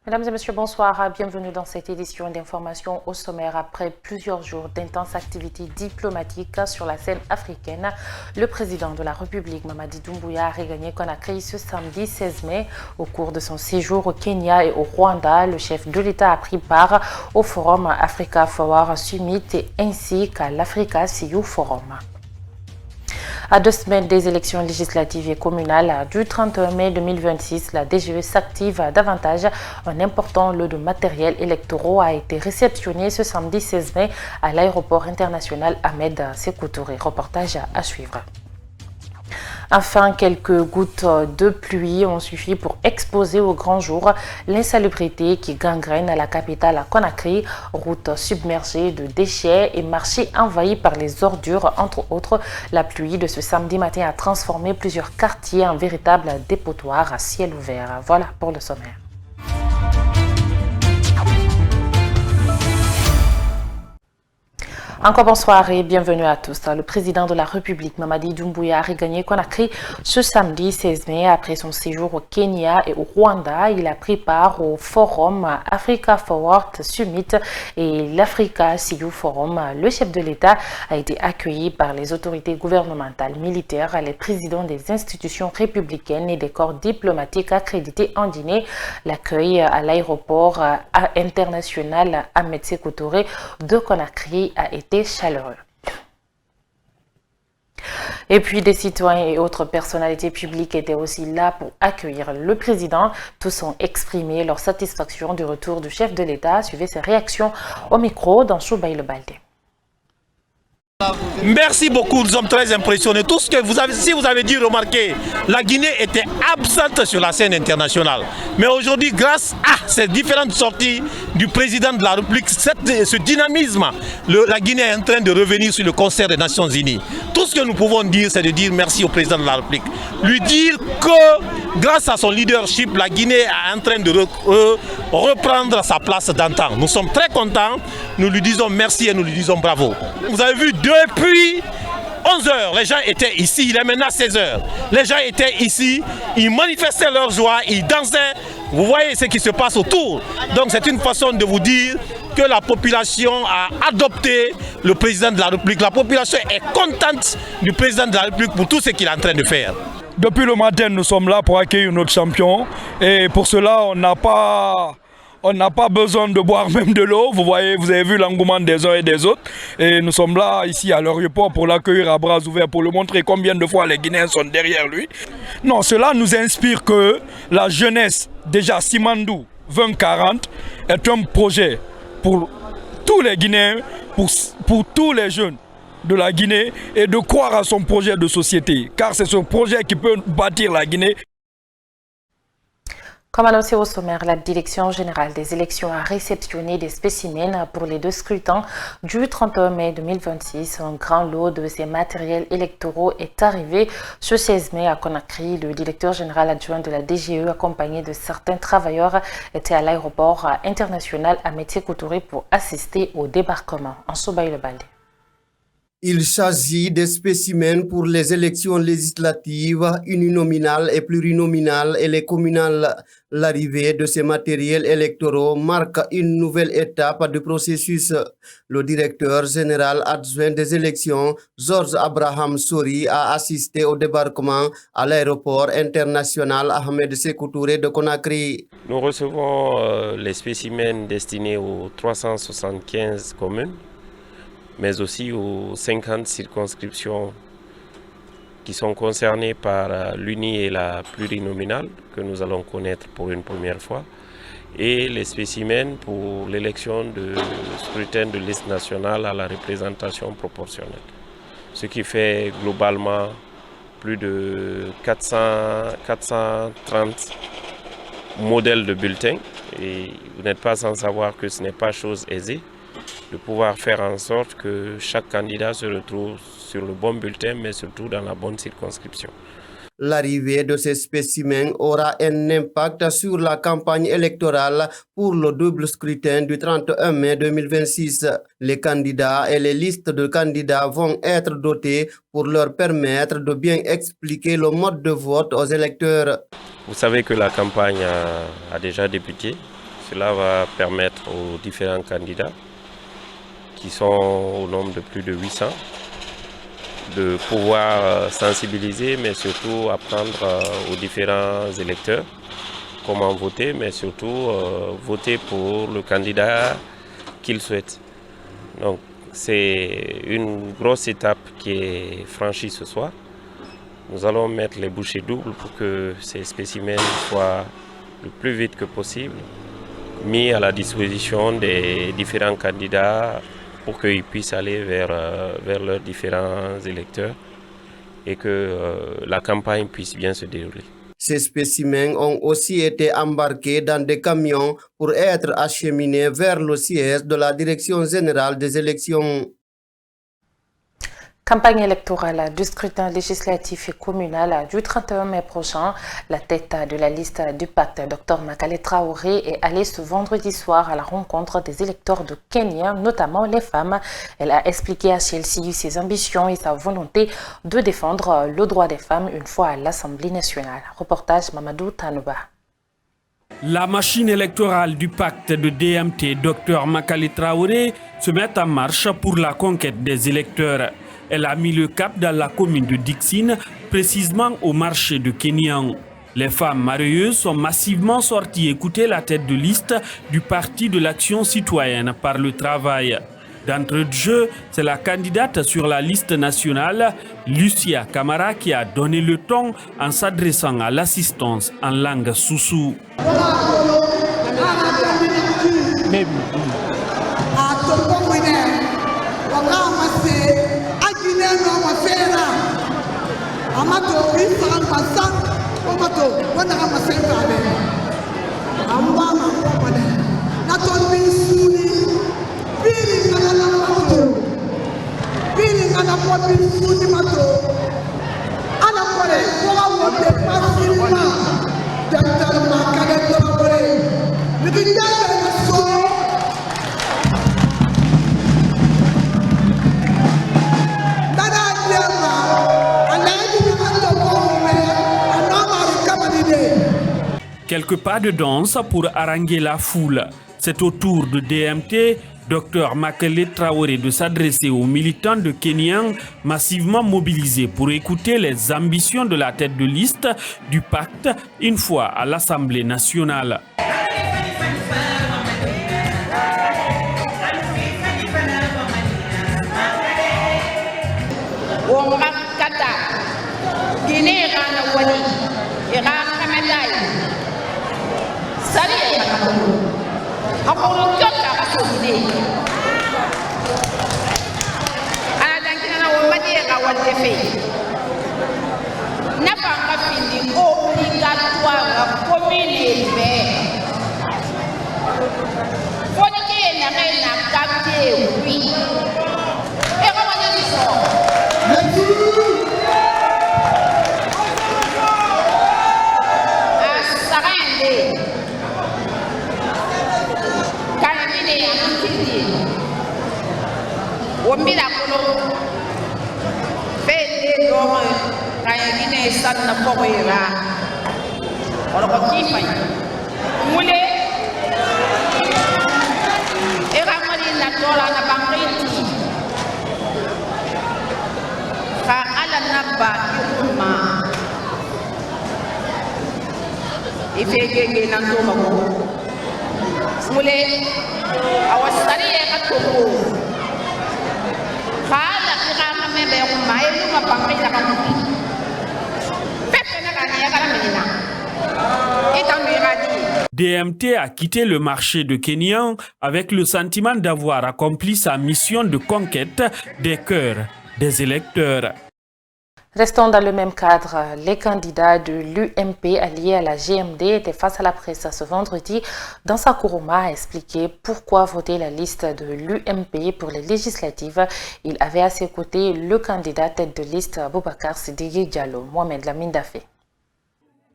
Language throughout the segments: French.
Mesdames et messieurs, bonsoir. Bienvenue dans cette édition d'information au sommaire. Après plusieurs jours d'intenses activités diplomatiques sur la scène africaine, le président de la République, Mamadi Doumbouya, a regagné Conakry ce samedi 16 mai. Au cours de son séjour au Kenya et au Rwanda, le chef de l'État a pris part au forum Africa Forward Summit ainsi qu'à l'Africa CU Forum. À 2 semaines des élections législatives et communales du 31 mai 2026, la DGE s'active davantage. Un important lot de matériel électoraux a été réceptionné ce samedi 16 mai à l'aéroport international Ahmed Sékou Touré. Reportage à suivre. Enfin, quelques gouttes de pluie ont suffi pour exposer au grand jour l'insalubrité qui gangrène la capitale à Conakry, routes submergées de déchets et marchés envahis par les ordures, entre autres. La pluie de ce samedi matin a transformé plusieurs quartiers en véritables dépotoirs à ciel ouvert. Voilà pour le sommaire. Encore bonsoir et bienvenue à tous. Le président de la République, Mamadi Doumbouya, a regagné Conakry ce samedi 16 mai après son séjour au Kenya et au Rwanda. Il a pris part au forum Africa Forward Summit et l'Africa CU Forum. Le chef de l'État a été accueilli par les autorités gouvernementales, militaires, les présidents des institutions républicaines et des corps diplomatiques accrédités en dîner. L'accueil à l'aéroport international Ahmed Sékou Touré de Conakry a été chaleureux. Et puis des citoyens et autres personnalités publiques étaient aussi là pour accueillir le président. Tous ont exprimé leur satisfaction du retour du chef de l'État. Suivez ses réactions au micro dans Choubaï le Baldé. Merci beaucoup, nous sommes très impressionnés. Tout ce que vous avez, si vous avez dû remarquer, la Guinée était absente sur la scène internationale. Mais aujourd'hui, grâce à ces différentes sorties du président de la République, ce dynamisme, la Guinée est en train de revenir sur le concert des Nations Unies. Tout ce que nous pouvons dire, c'est de dire merci au président de la République. Lui dire que grâce à son leadership, la Guinée est en train de reprendre sa place d'antan. Nous sommes très contents, nous lui disons merci et nous lui disons bravo. Vous avez vu, depuis 11 h, les gens étaient ici, il est maintenant 16 h. Les gens étaient ici, ils manifestaient leur joie, ils dansaient. Vous voyez ce qui se passe autour. Donc c'est une façon de vous dire que la population a adopté le président de la République. La population est contente du président de la République pour tout ce qu'il est en train de faire. Depuis le matin, nous sommes là pour accueillir notre champion. Et pour cela, on n'a pas besoin de boire même de l'eau. Vous voyez, vous avez vu l'engouement des uns et des autres. Et nous sommes là, ici, à l'aéroport pour l'accueillir à bras ouverts, pour lui montrer combien de fois les Guinéens sont derrière lui. Non, cela nous inspire que la jeunesse, déjà Simandou 2040, est un projet pour tous les Guinéens, pour tous les jeunes de la Guinée, et de croire à son projet de société, car c'est ce projet qui peut bâtir la Guinée. Comme annoncé au sommaire, la Direction générale des élections a réceptionné des spécimens pour les 2 scrutins du 31 mai 2026. Un grand lot de ces matériels électoraux est arrivé ce 16 mai à Conakry. Le directeur général adjoint de la DGE, accompagné de certains travailleurs, était à l'aéroport international Ahmed Sékou Touré pour assister au débarquement. En Sobaï le Baldé. Il s'agit des spécimens pour les élections législatives, uninominales et plurinominales et les communales. L'arrivée de ces matériels électoraux marque une nouvelle étape du processus. Le directeur général adjoint des élections, Georges Abraham Sori, a assisté au débarquement à l'aéroport international Ahmed Sékou Touré de Conakry. Nous recevons les spécimens destinés aux 375 communes, mais aussi aux 50 circonscriptions qui sont concernées par l'uni et la plurinominale, que nous allons connaître pour une première fois, et les spécimens pour l'élection de scrutin de liste nationale à la représentation proportionnelle. Ce qui fait globalement plus de 430 modèles de bulletins. Et vous n'êtes pas sans savoir que ce n'est pas chose aisée de pouvoir faire en sorte que chaque candidat se retrouve sur le bon bulletin, mais surtout dans la bonne circonscription. L'arrivée de ces spécimens aura un impact sur la campagne électorale pour le double scrutin du 31 mai 2026. Les candidats et les listes de candidats vont être dotés pour leur permettre de bien expliquer le mode de vote aux électeurs. Vous savez que la campagne a déjà débuté Cela va permettre aux différents candidats, qui sont au nombre de plus de 800, de pouvoir sensibiliser, mais surtout apprendre aux différents électeurs comment voter, mais surtout voter pour le candidat qu'ils souhaitent. Donc c'est une grosse étape qui est franchie ce soir. Nous allons mettre les bouchées doubles pour que ces spécimens soient le plus vite que possible mis à la disposition des différents candidats pour qu'ils puissent aller vers leurs différents électeurs et que la campagne puisse bien se dérouler. Ces spécimens ont aussi été embarqués dans des camions pour être acheminés vers le siège de la Direction générale des élections. Campagne électorale du scrutin législatif et communal du 31 mai prochain. La tête de la liste du pacte, Dr Makale Traoré, est allée ce vendredi soir à la rencontre des électeurs de Kenya, notamment les femmes. Elle a expliqué à Chelsea ses ambitions et sa volonté de défendre le droit des femmes une fois à l'Assemblée nationale. Reportage Mamadou Tanouba. La machine électorale du pacte de DMT, Dr Makale Traoré, se met en marche pour la conquête des électeurs. Elle a mis le cap dans la commune de Dixine, précisément au marché de Kenyan. Les femmes marieuses sont massivement sorties écouter la tête de liste du Parti de l'Action citoyenne par le travail. D'entrée de jeu, c'est la candidate sur la liste nationale, Lucia Camara, qui a donné le ton en s'adressant à l'assistance en langue soussou. Quelques pas de danse pour haranguer la foule. C'est au tour de DMT, Dr Makale Traoré, de s'adresser aux militants de Kenyan massivement mobilisés pour écouter les ambitions de la tête de liste du pacte une fois à l'Assemblée nationale. DMT a quitté le marché de Kenyan avec le sentiment d'avoir accompli sa mission de conquête des cœurs des électeurs. Restons dans le même cadre. Les candidats de l'UMP alliés à la GMD étaient face à la presse ce vendredi. Dansa Kourouma a expliqué pourquoi voter la liste de l'UMP pour les législatives. Il avait à ses côtés le candidat tête de liste Boubacar Sidiki Diallo. Mohamed Lamine Dafé.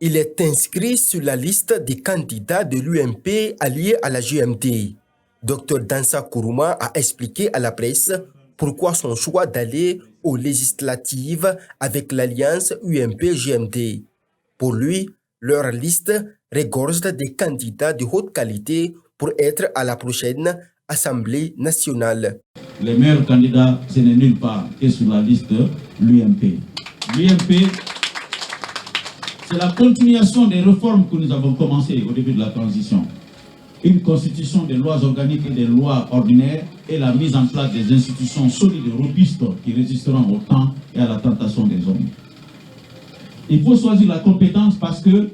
Il est inscrit sur la liste des candidats de l'UMP alliés à la GMD. Dr Dansa Kourouma a expliqué à la presse pourquoi son choix d'aller aux législatives avec l'alliance UMP-GMD. Pour lui, leur liste regorge des candidats de haute qualité pour être à la prochaine Assemblée nationale. Les meilleurs candidats, ce n'est nulle part que sur la liste de l'UMP. L'UMP, c'est la continuation des réformes que nous avons commencées au début de la transition. Une constitution des lois organiques et des lois ordinaires et la mise en place des institutions solides et robustes qui résisteront au temps et à la tentation des hommes. Il faut choisir la compétence parce que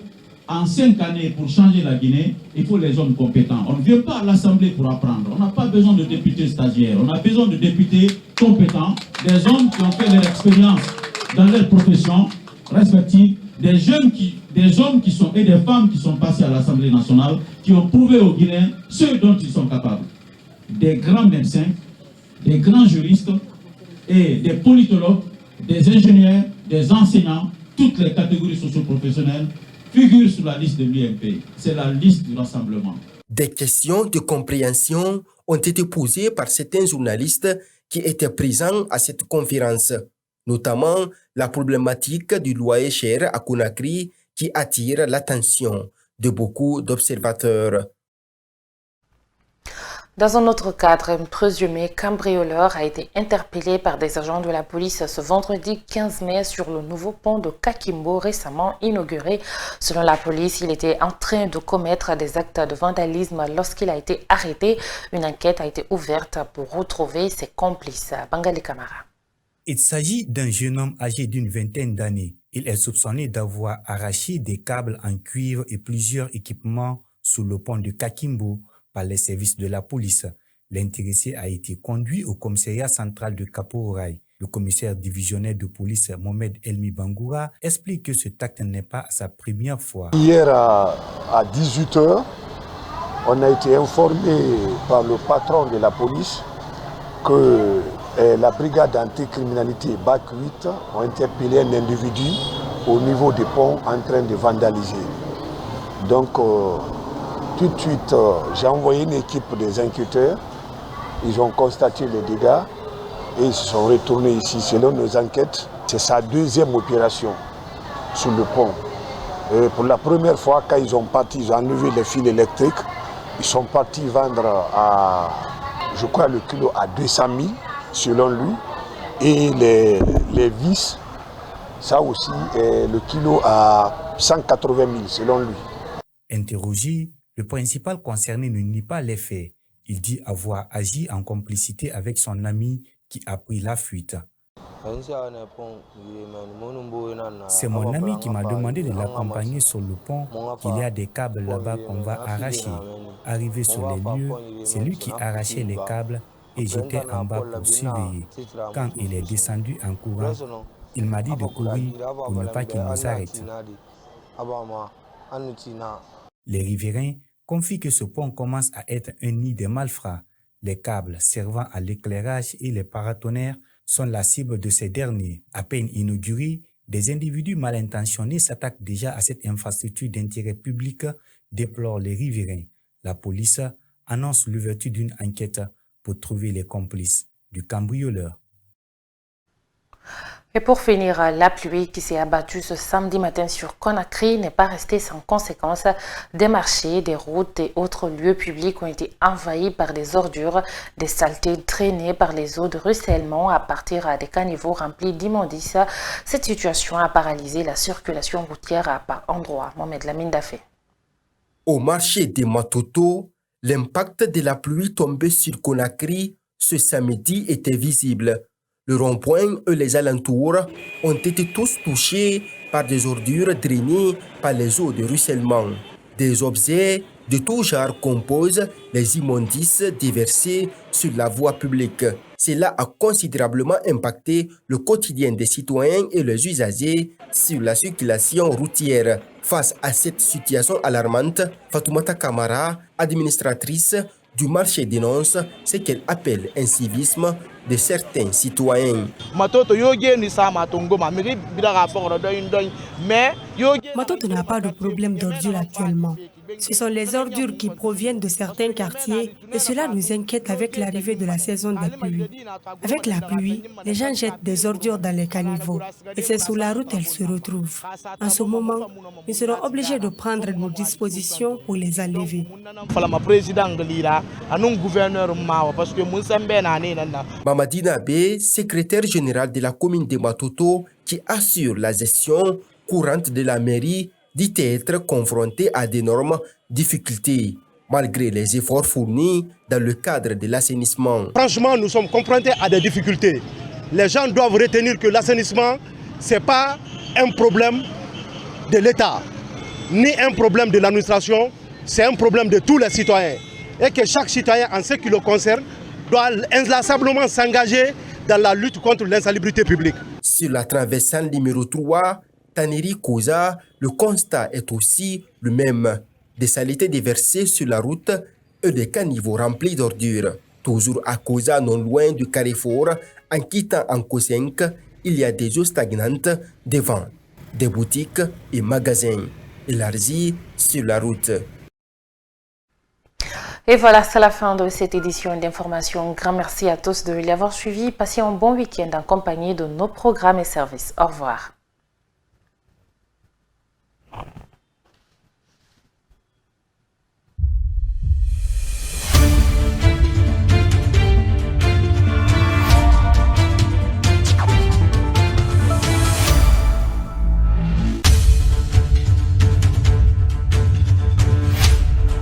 en 5 années, pour changer la Guinée, il faut les hommes compétents. On ne vient pas à l'Assemblée pour apprendre. On n'a pas besoin de députés stagiaires. On a besoin de députés compétents, des hommes qui ont fait leur expérience dans leur profession respective, des hommes qui sont et des femmes qui sont passés à l'Assemblée nationale, qui ont prouvé aux Guinéens ce dont ils sont capables. Des grands médecins, des grands juristes et des politologues, des ingénieurs, des enseignants, toutes les catégories socio-professionnelles figurent sur la liste de l'UMP. C'est la liste du rassemblement. Des questions de compréhension ont été posées par certains journalistes qui étaient présents à cette conférence, notamment la problématique du loyer cher à Conakry qui attire l'attention de beaucoup d'observateurs. Dans un autre cadre, un présumé cambrioleur a été interpellé par des agents de la police ce vendredi 15 mai sur le nouveau pont de Kakimbo récemment inauguré. Selon la police, il était en train de commettre des actes de vandalisme lorsqu'il a été arrêté. Une enquête a été ouverte pour retrouver ses complices. Bangali Kamara. Il s'agit d'un jeune homme âgé d'une vingtaine d'années. Il est soupçonné d'avoir arraché des câbles en cuivre et plusieurs équipements sous le pont de Kakimbo par les services de la police. L'intéressé a été conduit au commissariat central de Kapouraï. Le commissaire divisionnaire de police Mohamed Elmi Bangoura explique que cet acte n'est pas sa première fois. Hier à 18h, on a été informé par le patron de la police que la brigade anticriminalité BAC 8 a interpellé un individu au niveau des ponts en train de vandaliser. Donc, tout de suite, j'ai envoyé une équipe des enquêteurs. Ils ont constaté les dégâts et ils se sont retournés ici. Selon nos enquêtes, c'est sa deuxième opération sur le pont. Et pour la première fois, quand ils ont enlevé les fils électriques, ils sont partis vendre à, je crois, le kilo à 200 000, selon lui. Et les vis, ça aussi, le kilo à 180 000, selon lui. Interrogé, le principal concerné ne nie pas les faits. Il dit avoir agi en complicité avec son ami qui a pris la fuite. C'est mon ami qui m'a demandé de l'accompagner sur le pont, qu'il y a des câbles là-bas qu'on va arracher. Arrivé sur les lieux, c'est lui qui arrachait les câbles et j'étais en bas pour surveiller. Quand il est descendu en courant, il m'a dit de courir pour ne pas qu'il nous arrête. Les riverains confient que ce pont commence à être un nid de malfrats. Les câbles servant à l'éclairage et les paratonnerres sont la cible de ces derniers. À peine inaugurés, des individus mal intentionnés s'attaquent déjà à cette infrastructure d'intérêt public, déplorent les riverains. La police annonce l'ouverture d'une enquête pour trouver les complices du cambrioleur. Et pour finir, la pluie qui s'est abattue ce samedi matin sur Conakry n'est pas restée sans conséquence. Des marchés, des routes et autres lieux publics ont été envahis par des ordures, des saletés traînées par les eaux de ruissellement à partir des caniveaux remplis d'immondices. Cette situation a paralysé la circulation routière par endroits. Mohamed Lamine Dafé. Au marché des Matoto, l'impact de la pluie tombée sur Conakry ce samedi était visible. Le rond-point et les alentours ont été tous touchés par des ordures drainées par les eaux de ruissellement. Des objets de tout genre composent les immondices déversés sur la voie publique. Cela a considérablement impacté le quotidien des citoyens et les usagers sur la circulation routière. Face à cette situation alarmante, Fatoumata Kamara, administratrice du marché, dénonce ce qu'elle appelle un civisme de certains citoyens. Matoto n'a pas de problème d'ordure actuellement. Ce sont les ordures qui proviennent de certains quartiers et cela nous inquiète avec l'arrivée de la saison des pluies. Avec la pluie, les gens jettent des ordures dans les caniveaux et c'est sur la route qu'elles se retrouvent. En ce moment, nous serons obligés de prendre nos dispositions pour les enlever. Mamadi Nabé, secrétaire général de la commune de Matoto, qui assure la gestion courante de la mairie, dit être confronté à d'énormes difficultés, malgré les efforts fournis dans le cadre de l'assainissement. Franchement, nous sommes confrontés à des difficultés. Les gens doivent retenir que l'assainissement, ce n'est pas un problème de l'État, ni un problème de l'administration, c'est un problème de tous les citoyens. Et que chaque citoyen, en ce qui le concerne, doit inlassablement s'engager dans la lutte contre l'insalubrité publique. Sur la traversante numéro 3, Taneri-Koza, le constat est aussi le même. Des saletés déversées sur la route et des caniveaux remplis d'ordures. Toujours à Koza, non loin du carrefour, en quittant Anko-5, il y a des eaux stagnantes devant des boutiques et magasins élargis sur la route. Et voilà, c'est la fin de cette édition d'information. Grand merci à tous de l'avoir suivi. Passez un bon week-end en compagnie de nos programmes et services. Au revoir.